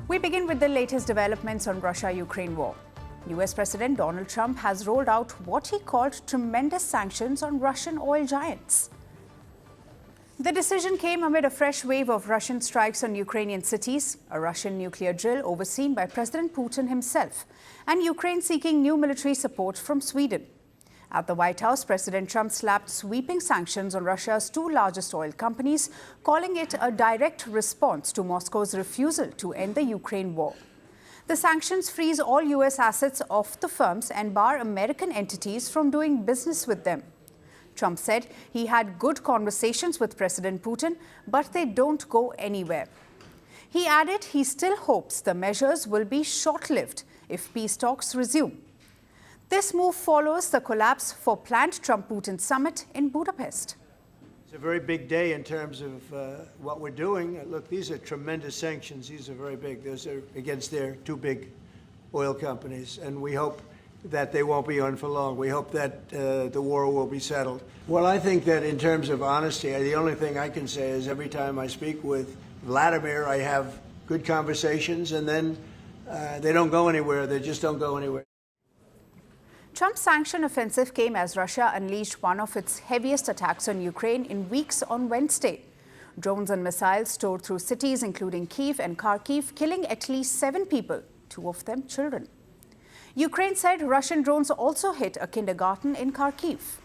We begin with the latest developments on Russia-Ukraine war. US President Donald Trump has rolled out what he called tremendous sanctions on Russian oil giants. The decision came amid a fresh wave of Russian strikes on Ukrainian cities, a Russian nuclear drill overseen by President Putin himself, and Ukraine seeking new military support from Sweden. At the White House, President Trump slapped sweeping sanctions on Russia's two largest oil companies, calling it a direct response to Moscow's refusal to end the Ukraine war. The sanctions freeze all US assets off the firms and bar American entities from doing business with them. Trump said he had good conversations with President Putin, but they don't go anywhere. He added he still hopes the measures will be short-lived if peace talks resume. This move follows the collapse for planned Trump-Putin summit in Budapest. It's a very big day in terms of what we're doing. Look, these are tremendous sanctions. These are very big. Those are against their two big oil companies, and we hope that they won't be on for long. We hope that the war will be settled. Well, I think that in terms of honesty, the only thing I can say is every time I speak with Vladimir, I have good conversations, and then they don't go anywhere. They just don't go anywhere. Trump's sanction offensive came as Russia unleashed one of its heaviest attacks on Ukraine in weeks on Wednesday. Drones and missiles tore through cities including Kyiv and Kharkiv, killing at least 7 people, 2 of them children. Ukraine said Russian drones also hit a kindergarten in Kharkiv.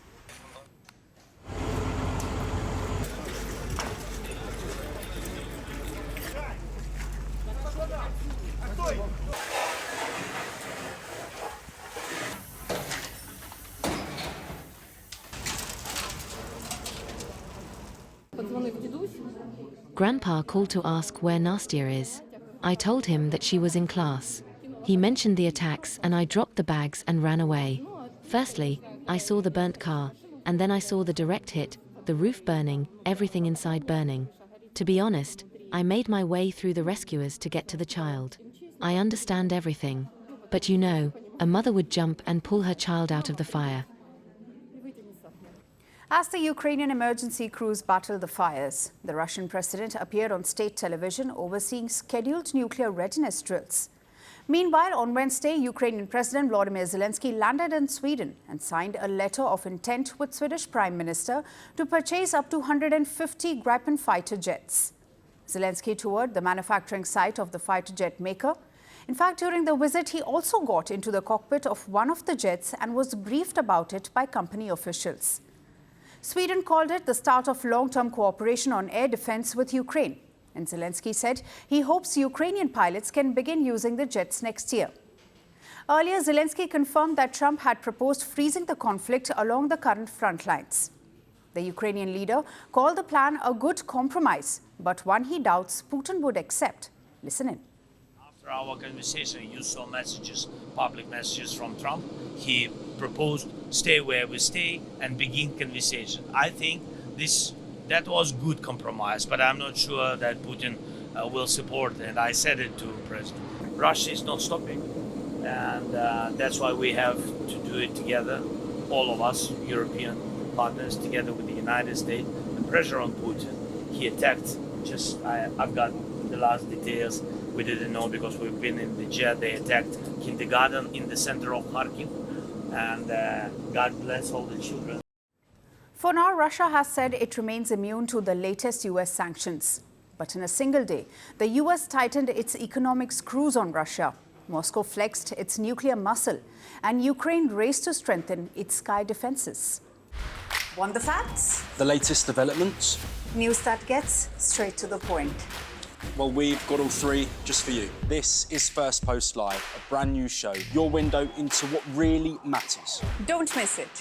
Grandpa called to ask where Nastya is. I told him that she was in class. He mentioned the attacks and I dropped the bags and ran away. Firstly, I saw the burnt car, and then I saw the direct hit, the roof burning, everything inside burning. To be honest, I made my way through the rescuers to get to the child. I understand everything. But you know, a mother would jump and pull her child out of the fire. As the Ukrainian emergency crews battled the fires, the Russian president appeared on state television overseeing scheduled nuclear readiness drills. Meanwhile, on Wednesday, Ukrainian President Volodymyr Zelensky landed in Sweden and signed a letter of intent with Swedish Prime Minister to purchase up to 150 Gripen fighter jets. Zelensky toured the manufacturing site of the fighter jet maker. In fact, during the visit, he also got into the cockpit of one of the jets and was briefed about it by company officials. Sweden called it the start of long-term cooperation on air defense with Ukraine. And Zelensky said he hopes Ukrainian pilots can begin using the jets next year. Earlier, Zelensky confirmed that Trump had proposed freezing the conflict along the current front lines. The Ukrainian leader called the plan a good compromise, but one he doubts Putin would accept. Listen in. After our conversation, you saw messages, public messages from Trump. He proposed stay where we stay and begin conversation. I think that was good compromise, but I'm not sure that Putin will support it. And I said it to President. Russia is not stopping, and that's why we have to do it together, all of us, European partners, together with the United States. The pressure on Putin, he attacked, I've got the last details. We didn't know because we've been in the jet. They attacked kindergarten in the center of Kharkiv, and God bless all the children. For now, Russia has said it remains immune to the latest US sanctions. But in a single day, the US tightened its economic screws on Russia. Moscow flexed its nuclear muscle, and Ukraine raced to strengthen its sky defenses. Want the facts? The latest developments? News that gets straight to the point. Well, we've got all 3 just for you. This is Firstpost Live, a brand new show, your window into what really matters. Don't miss it.